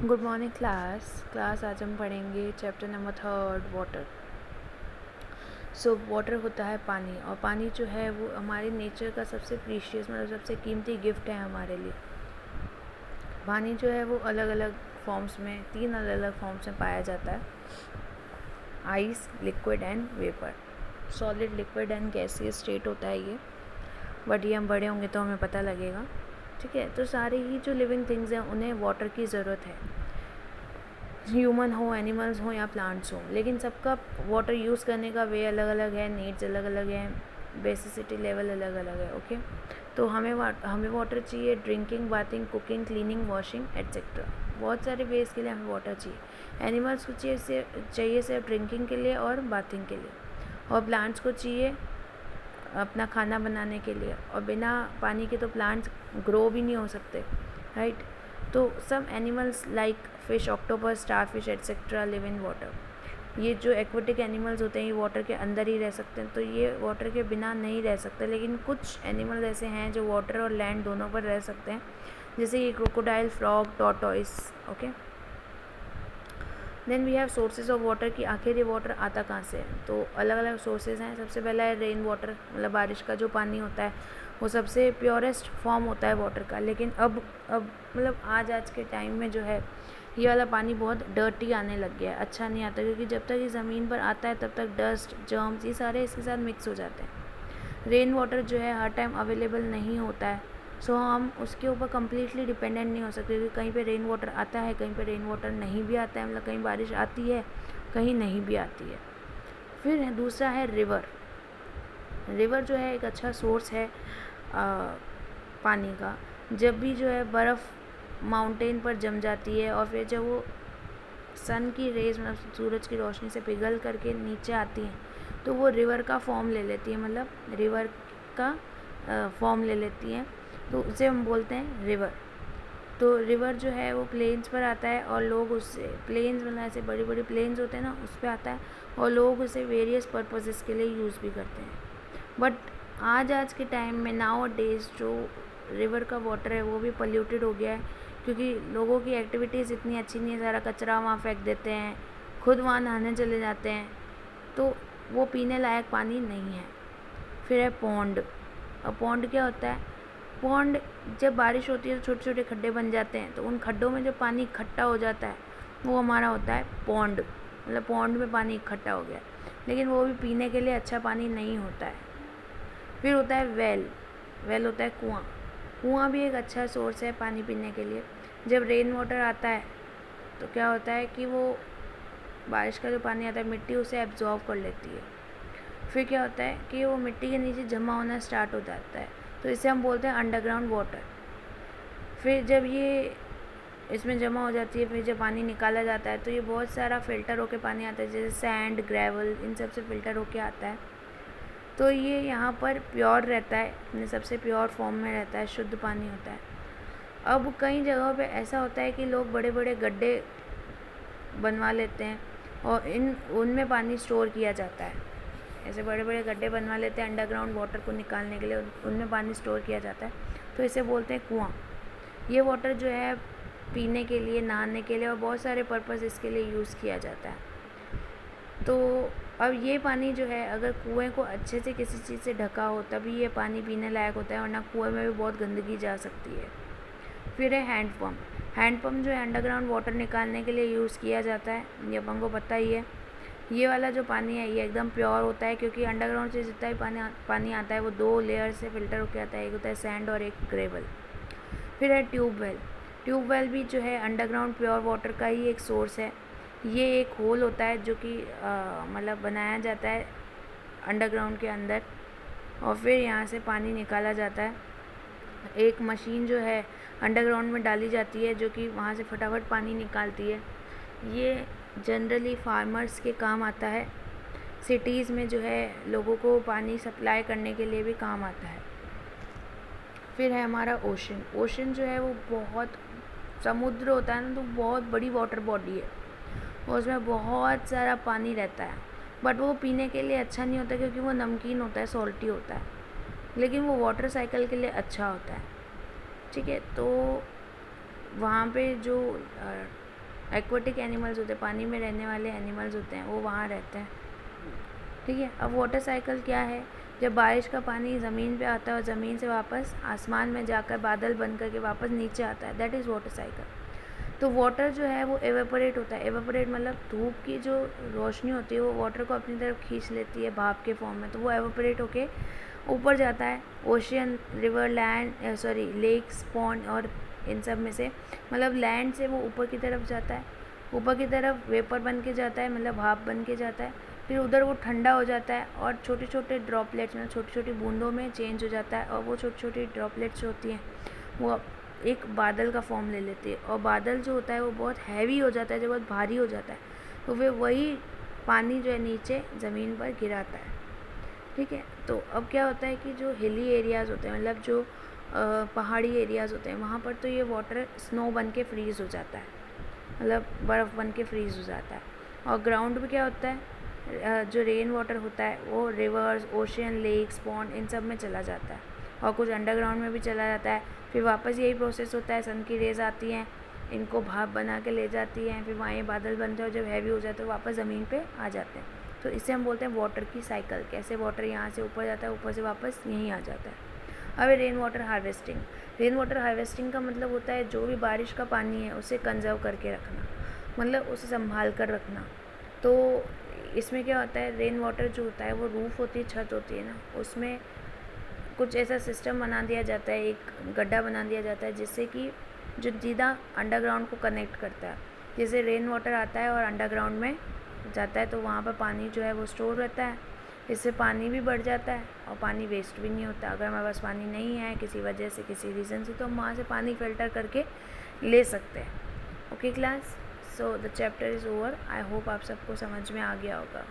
Good morning class आज हम पढ़ेंगे chapter number 3 water. So water होता है पानी, और पानी जो है वो हमारे नेचर का सबसे प्रीशियस मतलब सबसे कीमती गिफ्ट है हमारे लिए। पानी जो है वो अलग अलग फॉर्म्स में 3 अलग अलग फॉर्म्स में पाया जाता है: ice, liquid and vapour. Solid, liquid and gaseous state होता है ये, बट ये हम बड़े होंगे तो हमें पता लगेगा। ठीक है, तो सारे ही जो लिविंग थिंग्स हैं उन्हें वाटर की ज़रूरत है, ह्यूमन हो, एनिमल्स हो या प्लांट्स हो, लेकिन सबका वाटर यूज़ करने का वे अलग अलग है, नीड्स अलग अलग हैं, बेसिसिटी लेवल अलग अलग है। ओके, तो हमें वाटर चाहिए drinking, bathing, cooking, cleaning, washing etcetera. बहुत सारे वेज के लिए हमें वाटर चाहिए। एनिमल्स को चाहिए सिर्फ ड्रिंकिंग के लिए और बाथिंग के लिए, और प्लांट्स को चाहिए अपना खाना बनाने के लिए, और बिना पानी के तो प्लांट्स ग्रो भी नहीं हो सकते, राइट। तो some animals like fish, octopus, starfish etcetera live in water. ये जो एक्वेटिक एनिमल्स होते हैं ये वाटर के अंदर ही रह सकते हैं, तो ये वाटर के बिना नहीं रह सकते। लेकिन कुछ एनिमल्स ऐसे हैं जो वाटर और लैंड दोनों पर रह सकते हैं, जैसे ये crocodile, frog, tortoise. Okay, then we have sources of water, कि आखिर ये वाटर आता कहाँ से है। तो अलग अलग सोर्सेज हैं। सबसे पहला है रेन वाटर, मतलब बारिश का जो पानी होता है वो सबसे प्योरेस्ट फॉर्म होता है वाटर का। लेकिन अब मतलब आज के टाइम में जो है ये वाला पानी बहुत डर्टी आने लग गया है, अच्छा नहीं आता, क्योंकि जब तक ये ज़मीन पर आता है तब तक डस्ट, जर्म्स, ये सारे इसके साथ मिक्स हो जाते हैं। रेन वाटर जो है हर टाइम अवेलेबल नहीं होता है, सो हम उसके ऊपर कम्प्लीटली डिपेंडेंट नहीं हो सकते, क्योंकि कहीं पे रेन वाटर आता है, कहीं पे रेन वाटर नहीं भी आता है, मतलब कहीं बारिश आती है, कहीं नहीं भी आती है। फिर दूसरा है रिवर। रिवर जो है एक अच्छा सोर्स है पानी का। जब भी जो है बर्फ़ माउंटेन पर जम जाती है और फिर जब वो सन की रेज मतलब सूरज की रोशनी से पिघल करके नीचे आती हैं तो वो रिवर का फॉर्म ले लेती है, मतलब रिवर का फॉर्म ले लेती हैं, तो उसे हम बोलते हैं रिवर। तो रिवर जो है वो प्लेन्स पर आता है, और लोग उससे प्लेन्स मतलब ऐसे बड़ी बड़ी प्लेन्स होते हैं ना, उस पर आता है, और लोग उसे वेरियस पर्पसेस के लिए यूज़ भी करते हैं। बट आज के टाइम में नाउ डेज जो रिवर का वाटर है वो भी पोल्यूटेड हो गया है, क्योंकि लोगों की एक्टिविटीज़ इतनी अच्छी नहीं है, सारा कचरा वहाँ फेंक देते हैं, खुद वहाँ नहाने चले जाते हैं, तो वो पीने लायक पानी नहीं है। फिर है पॉन्ड। अब पॉन्ड क्या होता है? पॉन्ड, जब बारिश होती है तो छोटे छोटे खड्डे बन जाते हैं, तो उन खड्डों में जो पानी इकट्ठा हो जाता है वो हमारा होता है पॉन्ड, मतलब पॉन्ड में पानी इकट्ठा हो गया, लेकिन वो भी पीने के लिए अच्छा पानी नहीं होता है। फिर होता है वेल। वेल होता है कुआँ। कुआँ भी एक अच्छा सोर्स है पानी पीने के लिए। जब रेन वाटर आता है तो क्या होता है कि वो बारिश का जो पानी आता है मिट्टी उसे एब्जॉर्व कर लेती है। फिर क्या होता है कि वो मिट्टी के नीचे जमा होना स्टार्ट हो जाता है, तो इसे हम बोलते हैं अंडरग्राउंड वाटर। फिर जब ये इसमें जमा हो जाती है, फिर जब पानी निकाला जाता है तो ये बहुत सारा फ़िल्टर होके पानी आता है, जैसे सैंड, ग्रेवल, इन सब से फ़िल्टर होके आता है। तो ये यहाँ पर प्योर रहता है, अपने सबसे प्योर फॉर्म में रहता है, शुद्ध पानी होता है। अब कई जगहों पे ऐसा होता है कि लोग बड़े बड़े गड्ढे बनवा लेते हैं और उनमें पानी स्टोर किया जाता है। ऐसे बड़े बड़े गड्ढे बनवा लेते हैं अंडरग्राउंड वाटर को निकालने के लिए, उनमें पानी स्टोर किया जाता है, तो इसे बोलते हैं कुआँ। ये वाटर जो है पीने के लिए, नहाने के लिए और बहुत सारे पर्पस इसके लिए यूज़ किया जाता है। तो अब ये पानी जो है अगर कुएं को अच्छे से किसी चीज़ से ढका हो तभी ये पानी पीने लायक होता है, वरना कुएं में भी बहुत गंदगी जा सकती है। फिर है हैंडपम्प। हैंडपम्प जो है अंडरग्राउंड वाटर निकालने के लिए यूज़ किया जाता है, ये अपन को पता ही है। ये वाला जो पानी है ये एकदम प्योर होता है, क्योंकि अंडरग्राउंड से जितना भी पानी आता है वो 2 लेयर से फ़िल्टर होकर आता है, एक होता है सैंड और एक ग्रेवल। फिर है ट्यूबवेल। ट्यूबवेल भी जो है अंडरग्राउंड प्योर वाटर का ही एक सोर्स है। ये एक होल होता है जो कि मतलब बनाया जाता है अंडरग्राउंड के अंदर, और फिर यहाँ से पानी निकाला जाता है। एक मशीन जो है अंडरग्राउंड में डाली जाती है जो कि वहाँ से फटाफट पानी निकालती है। ये जनरली फार्मर्स के काम आता है। सिटीज़ में जो है लोगों को पानी सप्लाई करने के लिए भी काम आता है। फिर है हमारा ओशन। ओशन जो है वो बहुत, समुद्र होता है ना, तो बहुत बड़ी वाटर बॉडी है और उसमें बहुत सारा पानी रहता है, बट वो पीने के लिए अच्छा नहीं होता क्योंकि वो नमकीन होता है, सॉल्टी होता है, लेकिन वो वाटर साइकिल के लिए अच्छा होता है। ठीक है, तो वहाँ पे जो एक्वेटिक एनिमल्स होते हैं, पानी में रहने वाले एनिमल्स होते हैं, वो वहाँ रहते हैं। ठीक है। अब वाटर साइकिल क्या है? जब बारिश का पानी ज़मीन पे आता है और ज़मीन से वापस आसमान में जाकर बादल बन करके वापस नीचे आता है, दैट इज़ वाटर साइकिल। तो वाटर जो है वो एवेपोरेट होता है। एवेपोरेट मतलब धूप की जो रोशनी होती है वो वाटर को अपनी तरफ खींच लेती है भाप के फॉर्म में, तो वो एवेपोरेट होके ऊपर जाता है। Ocean, river, land, lakes, pond और इन सब में से, मतलब लैंड से वो ऊपर की तरफ जाता है, ऊपर की तरफ वेपर बन के जाता है, मतलब भाप बन के जाता है, फिर उधर वो ठंडा हो जाता है और छोटे छोटे ड्रॉपलेट्स में, छोटी छोटी बूंदों में चेंज हो जाता है, और वो छोटी छोटी ड्रॉपलेट्स होती हैं वो एक बादल का फॉर्म ले लेती है, और बादल जो होता है वो बहुत हैवी हो जाता है, जो बहुत भारी हो जाता है, तो फिर वही पानी जो है नीचे ज़मीन पर गिराता है। ठीक है। तो अब क्या होता है कि जो हिली एरियाज़ होते हैं, मतलब जो पहाड़ी एरियाज़ होते हैं, वहाँ पर तो ये वाटर स्नो बन के फ्रीज़ हो जाता है, मतलब बर्फ़ बन के फ्रीज़ हो जाता है। और ग्राउंड पे क्या होता है, जो रेन वाटर होता है वो रिवर्स, ओशियन, लेक्स, पॉन्ड इन सब में चला जाता है, और कुछ अंडरग्राउंड में भी चला जाता है। फिर वापस यही प्रोसेस होता है, सन की रेज़ आती हैं, इनको भाप बना के ले जाती हैं, फिर वहाँ ये बादल बनते हैं, और जब हैवी हो जाते हैं वापस ज़मीन पे आ जाते हैं। तो इसे हम बोलते हैं वाटर की साइकिल। कैसे वाटर यहाँ से ऊपर जाता है, ऊपर से वापस यहीं आ जाता है। अब rain water harvesting. Rain water harvesting का मतलब होता है जो भी बारिश का पानी है उसे कंजर्व करके रखना, मतलब उसे संभाल कर रखना। तो इसमें क्या होता है, रेन वाटर जो होता है वो रूफ़ होती है, छत होती है ना, उसमें कुछ ऐसा सिस्टम बना दिया जाता है, एक गड्ढा बना दिया जाता है, जिससे कि जो सीधा अंडरग्राउंड को कनेक्ट करता है। जैसे रेन वाटर आता है और अंडरग्राउंड में जाता है, तो वहाँ पर पानी जो है वो स्टोर रहता है, इससे पानी भी बढ़ जाता है और पानी वेस्ट भी नहीं होता। अगर हमारे पास पानी नहीं है किसी वजह से, किसी रीज़न से, तो हम वहाँ से पानी फ़िल्टर करके ले सकते हैं। Okay class, so the chapter is over. I hope आप सबको समझ में आ गया होगा।